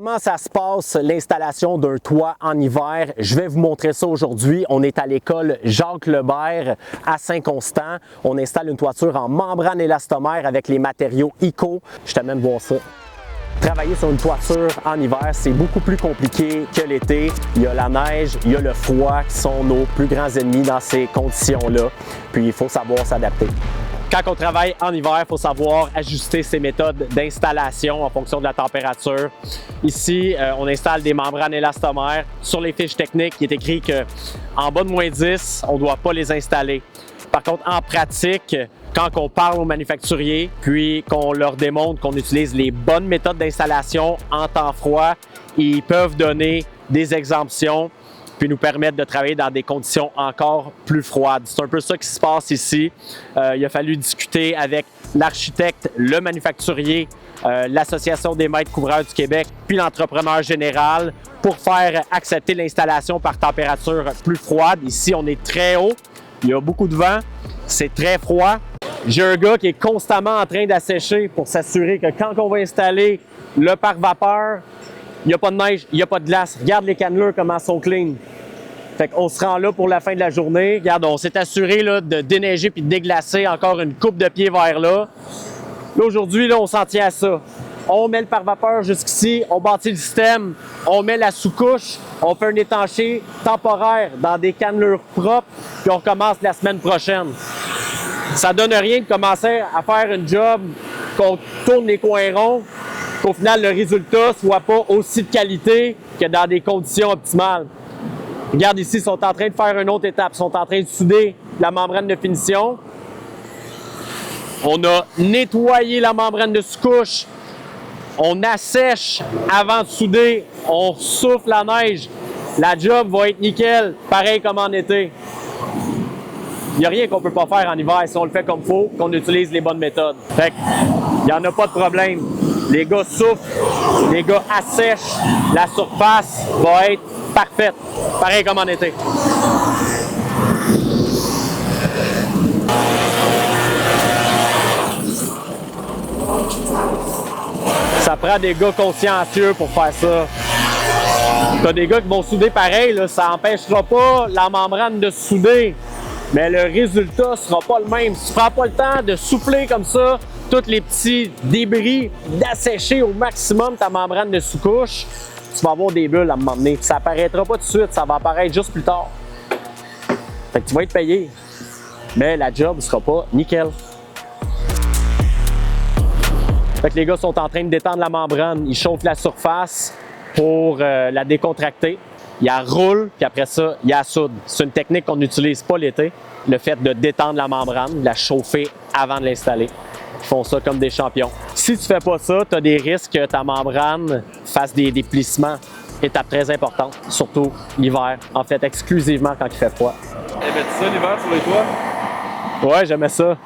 Comment ça se passe l'installation d'un toit en hiver? Je vais vous montrer ça aujourd'hui. On est à l'école Jacques-Lebert à Saint-Constant. On installe une toiture en membrane élastomère avec les matériaux ICO. Je t'amène voir ça. Travailler sur une toiture en hiver, c'est beaucoup plus compliqué que l'été. Il y a la neige, il y a le froid qui sont nos plus grands ennemis dans ces conditions-là. Puis il faut savoir s'adapter. Quand on travaille en hiver, il faut savoir ajuster ses méthodes d'installation en fonction de la température. Ici, on installe des membranes élastomères. Sur les fiches techniques, il est écrit qu'en bas de -10, on ne doit pas les installer. Par contre, en pratique, quand on parle aux manufacturiers, puis qu'on leur démontre qu'on utilise les bonnes méthodes d'installation en temps froid, ils peuvent donner des exemptions puis nous permettre de travailler dans des conditions encore plus froides. C'est un peu ça qui se passe ici. Il a fallu discuter avec l'architecte, le manufacturier, l'Association des maîtres couvreurs du Québec, puis l'entrepreneur général pour faire accepter l'installation par température plus froide. Ici, on est très haut, il y a beaucoup de vent, c'est très froid. J'ai un gars qui est constamment en train d'assécher pour s'assurer que quand on va installer le pare-vapeur, il n'y a pas de neige, il n'y a pas de glace. Regarde les cannelures, comment elles sont clean. Fait qu'on se rend là pour la fin de la journée. Regarde, on s'est assuré là, de déneiger puis de déglacer encore une coupe de pieds vers là. Là, aujourd'hui, là, on s'en tient à ça. On met le pare-vapeur jusqu'ici, on bâtit le système, on met la sous-couche, on fait un étanché temporaire dans des cannelures propres, puis on recommence la semaine prochaine. Ça donne rien de commencer à faire une job qu'on tourne les coins ronds, qu'au final, le résultat soit pas aussi de qualité que dans des conditions optimales. Regarde ici, ils sont en train de faire une autre étape. Ils sont en train de souder la membrane de finition. On a nettoyé la membrane de sous-couche. On assèche avant de souder. On souffle la neige. La job va être nickel, pareil comme en été. Il n'y a rien qu'on ne peut pas faire en hiver si on le fait comme il faut, qu'on utilise les bonnes méthodes. Fait qu'il n'y en a pas de problème. Les gars soufflent, les gars assèchent, la surface va être parfaite, pareil comme en été. Ça prend des gars consciencieux pour faire ça. T'as des gars qui vont souder pareil, là, ça n'empêchera pas la membrane de souder, mais le résultat ne sera pas le même. Si tu ne prends pas le temps de souffler comme ça, tous les petits débris, d'assécher au maximum ta membrane de sous-couche, tu vas avoir des bulles à un moment donné. Ça apparaîtra pas tout de suite, ça va apparaître juste plus tard. Fait que tu vas être payé, mais la job ne sera pas nickel. Fait que les gars sont en train de détendre la membrane, ils chauffent la surface pour la décontracter. Ils la roulent, puis après ça, ils la soudent. C'est une technique qu'on n'utilise pas l'été, le fait de détendre la membrane, de la chauffer avant de l'installer. Ils font ça comme des champions. Si tu fais pas ça, tu as des risques que ta membrane fasse des plissements. Étape très importante, surtout l'hiver. En fait, exclusivement quand il fait froid. Aimais-tu ça l'hiver sur les toits? Ouais, j'aimais ça.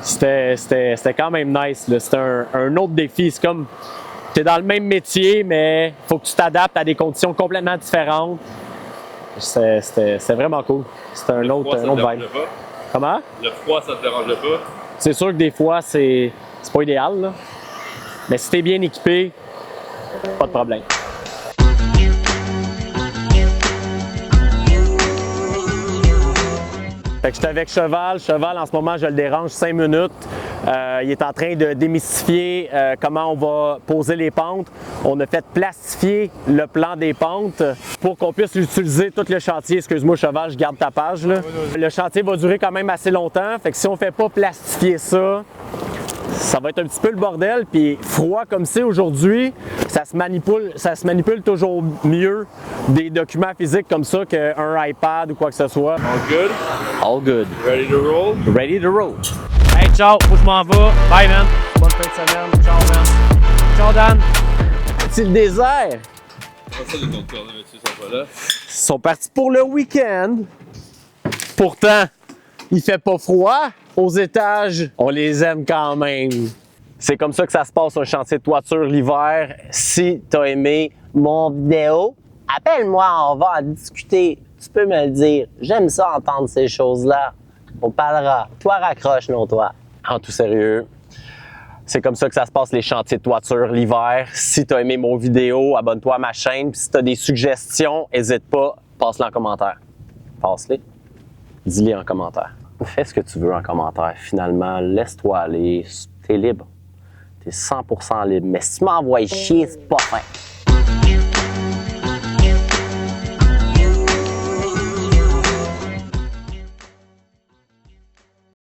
C'était quand même nice. C'était un autre défi. C'est comme, tu es dans le même métier, mais il faut que tu t'adaptes à des conditions complètement différentes. C'était vraiment cool. C'était un autre vibe. Comment? Le froid, ça te dérange pas? C'est sûr que des fois, c'est pas idéal, là. Mais si tu es bien équipé, pas de problème. Fait que j'étais avec Cheval. Cheval, en ce moment, je le dérange 5 minutes. Il est en train de démystifier comment on va poser les pentes. On a fait plastifier le plan des pentes pour qu'on puisse l'utiliser tout le chantier. Excuse-moi, Cheval, je garde ta page, là. Le chantier va durer quand même assez longtemps. Fait que si on ne fait pas plastifier ça, ça va être un petit peu le bordel. Puis froid comme c'est aujourd'hui, ça se manipule toujours mieux des documents physiques comme ça qu'un iPad ou quoi que ce soit. All good? All good. Ready to roll? Ready to roll. Hey, ciao, faut que je m'en vais. Bye, man. Bonne fin de semaine. Ciao, man. Ciao, Dan. C'est le désert. Comment ça, les comptes dessus sont pas là? Ils sont partis pour le week-end. Pourtant, il fait pas froid. Aux étages, on les aime quand même. C'est comme ça que ça se passe un chantier de toiture l'hiver. Si tu as aimé mon vidéo, appelle-moi, on va en discuter. Tu peux me le dire. J'aime ça entendre ces choses-là. On parlera. Toi, raccroche, non toi. En tout sérieux, C'est comme ça que ça se passe les chantiers de toiture l'hiver. Si tu as aimé mon vidéo, abonne-toi à ma chaîne. Puis si tu as des suggestions, n'hésite pas, passe-les en commentaire. Passe-les. Dis-les en commentaire. Fais ce que tu veux en commentaire. Finalement, laisse-toi aller. T'es libre. T'es 100% libre. Mais si tu m'envoies chier, c'est pas fin.